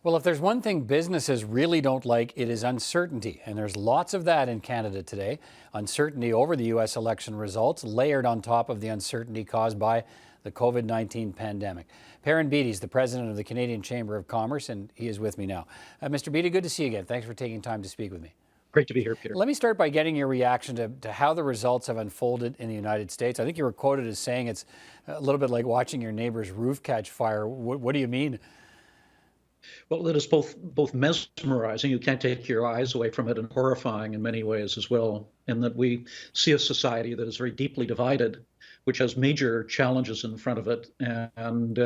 Well, if there's one thing businesses really don't like, it is uncertainty. And there's lots of that in Canada today. Uncertainty over the U.S. election results, layered on top of the uncertainty caused by the COVID-19 pandemic. Perrin Beatty is the president of the Canadian Chamber of Commerce, and he is with me now. Mr. Beatty, good to see you again. Thanks for taking time to speak with me. Great to be here, Peter. Let me start by getting your reaction to how the results have unfolded in the United States. I think you were quoted as saying it's a little bit like watching your neighbor's roof catch fire. What do you mean? Well, it is both mesmerizing, you can't take your eyes away from it, and horrifying in many ways as well, in that we see a society that is very deeply divided, which has major challenges in front of it, and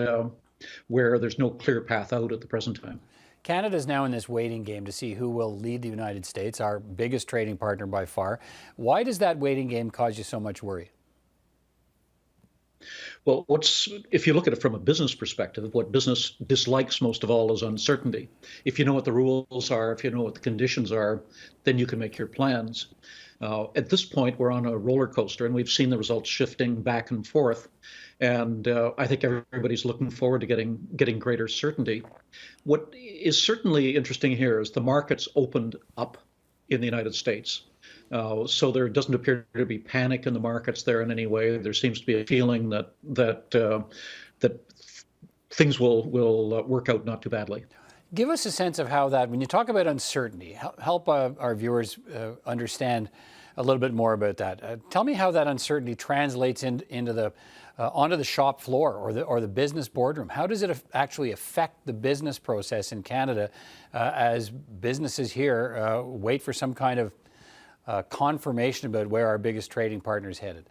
where there's no clear path out at the present time. Canada is now in this waiting game to see who will lead the United States, our biggest trading partner by far. Why does that waiting game cause you so much worry? Well, if you look at it from a business perspective, what business dislikes most of all is uncertainty. If you know what the rules are, if you know what the conditions are, then you can make your plans. At this point, we're on a roller coaster, and we've seen the results shifting back and forth. And I think everybody's looking forward to getting greater certainty. What is certainly interesting here is the markets opened up in the United States. So there doesn't appear to be panic in the markets there in any way. There seems to be a feeling that things will work out not too badly. Give us a sense of how that, when you talk about uncertainty, help our viewers understand a little bit more about that. Tell me how that uncertainty translates into onto the shop floor or the business boardroom. How does it actually affect the business process in Canada as businesses here wait for some kind of confirmation about where our biggest trading partner is headed?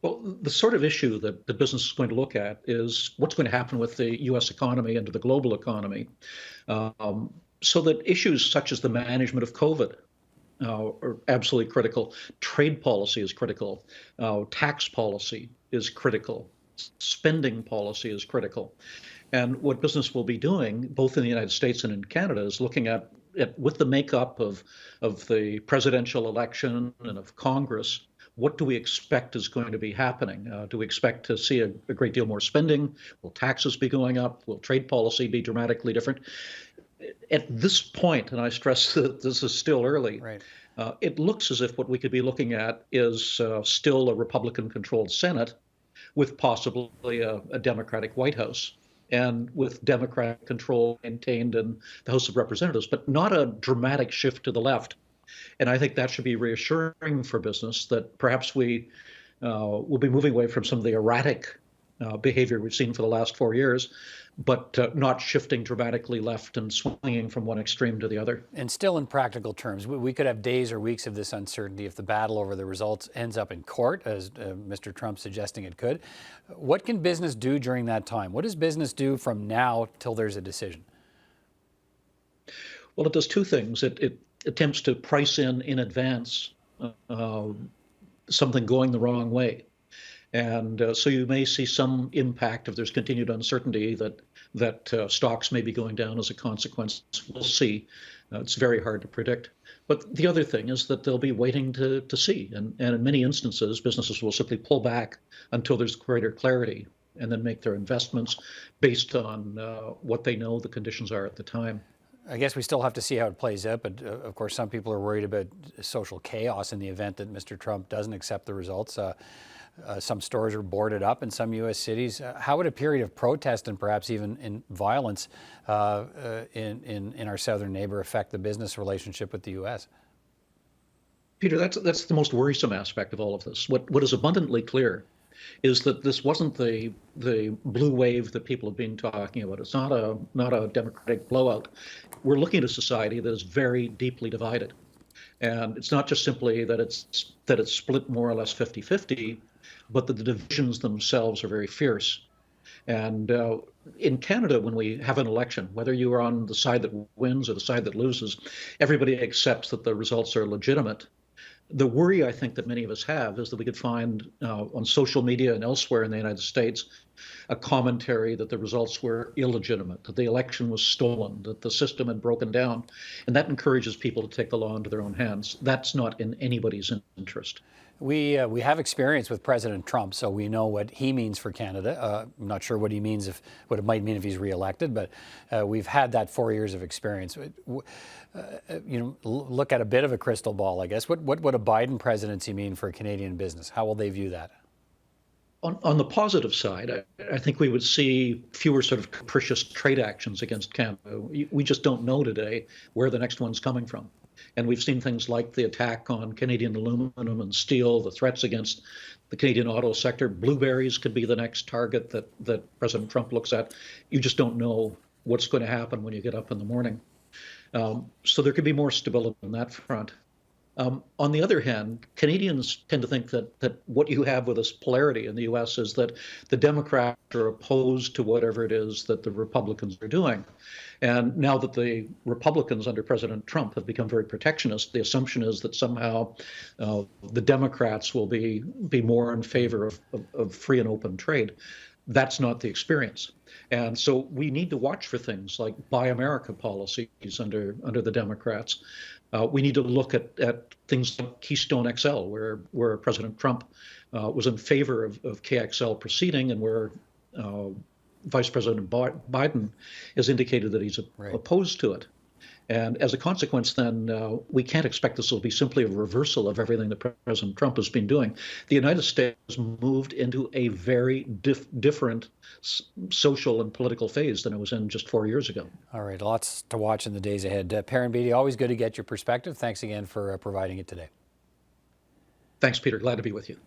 Well, the sort of issue that the business is going to look at is what's going to happen with the U.S. economy and to the global economy. So that issues such as the management of COVID are absolutely critical. Trade policy is critical. Tax policy is critical. Spending policy is critical. And what business will be doing, both in the United States and in Canada, is looking at with the makeup of the presidential election and of Congress, what do we expect is going to be happening? Do we expect to see a great deal more spending? Will taxes be going up? Will trade policy be dramatically different? At this point, and I stress that this is still early, right. It looks as if what we could be looking at is still a Republican-controlled Senate with possibly a Democratic White House, and with Democratic control maintained in the House of Representatives, but not a dramatic shift to the left. And I think that should be reassuring for business, that perhaps we will be moving away from some of the erratic behavior we've seen for the last 4 years, but not shifting dramatically left and swinging from one extreme to the other. And still in practical terms, we could have days or weeks of this uncertainty if the battle over the results ends up in court, as Mr. Trump's suggesting it could. What can business do during that time? What does business do from now till there's a decision? Well, it does two things. It attempts to price in advance something going the wrong way. And so you may see some impact if there's continued uncertainty that stocks may be going down as a consequence. We'll see. It's very hard to predict. But the other thing is that they'll be waiting to see. And in many instances, businesses will simply pull back until there's greater clarity and then make their investments based on what they know the conditions are at the time. I guess we still have to see how it plays out, but of course some people are worried about social chaos in the event that Mr. Trump doesn't accept the results. Some stores are boarded up in some U.S. cities. How would a period of protest and perhaps even in violence in our southern neighbor affect the business relationship with the U.S.? Peter, that's the most worrisome aspect of all of this. What is abundantly clear is that this wasn't the blue wave that people have been talking about. It's not a democratic blowout. We're looking at a society that is very deeply divided. And it's not just simply that it's split more or less 50-50, but that the divisions themselves are very fierce. And in Canada, when we have an election, whether you are on the side that wins or the side that loses, everybody accepts that the results are legitimate. The worry I think that many of us have is that we could find on social media and elsewhere in the United States a commentary that the results were illegitimate, that the election was stolen, that the system had broken down, and that encourages people to take the law into their own hands. That's not in anybody's interest. We have experience with President Trump, so we know what he means for Canada. I'm not sure what he means what it might mean if he's reelected, but we've had that 4 years of experience. Look at a bit of a crystal ball, I guess. What would a Biden presidency mean for Canadian business? How will they view that? On the positive side, I think we would see fewer sort of capricious trade actions against Canada. We just don't know today where the next one's coming from. And we've seen things like the attack on Canadian aluminum and steel, the threats against the Canadian auto sector. Blueberries could be the next target that President Trump looks at. You just don't know what's going to happen when you get up in the morning. So there could be more stability on that front. On the other hand, Canadians tend to think that what you have with this polarity in the U.S. is that the Democrats are opposed to whatever it is that the Republicans are doing. And now that the Republicans under President Trump have become very protectionist, the assumption is that somehow the Democrats will be more in favor of free and open trade. That's not the experience. And so we need to watch for things like Buy America policies under the Democrats. We need to look at things like Keystone XL, where President Trump was in favor of KXL proceeding, and where Vice President Biden has indicated that he's opposed to it. And as a consequence, then, we can't expect this will be simply a reversal of everything that President Trump has been doing. The United States has moved into a very different social and political phase than it was in just 4 years ago. All right, lots to watch in the days ahead. Perrin Beatty, always good to get your perspective. Thanks again for providing it today. Thanks, Peter. Glad to be with you.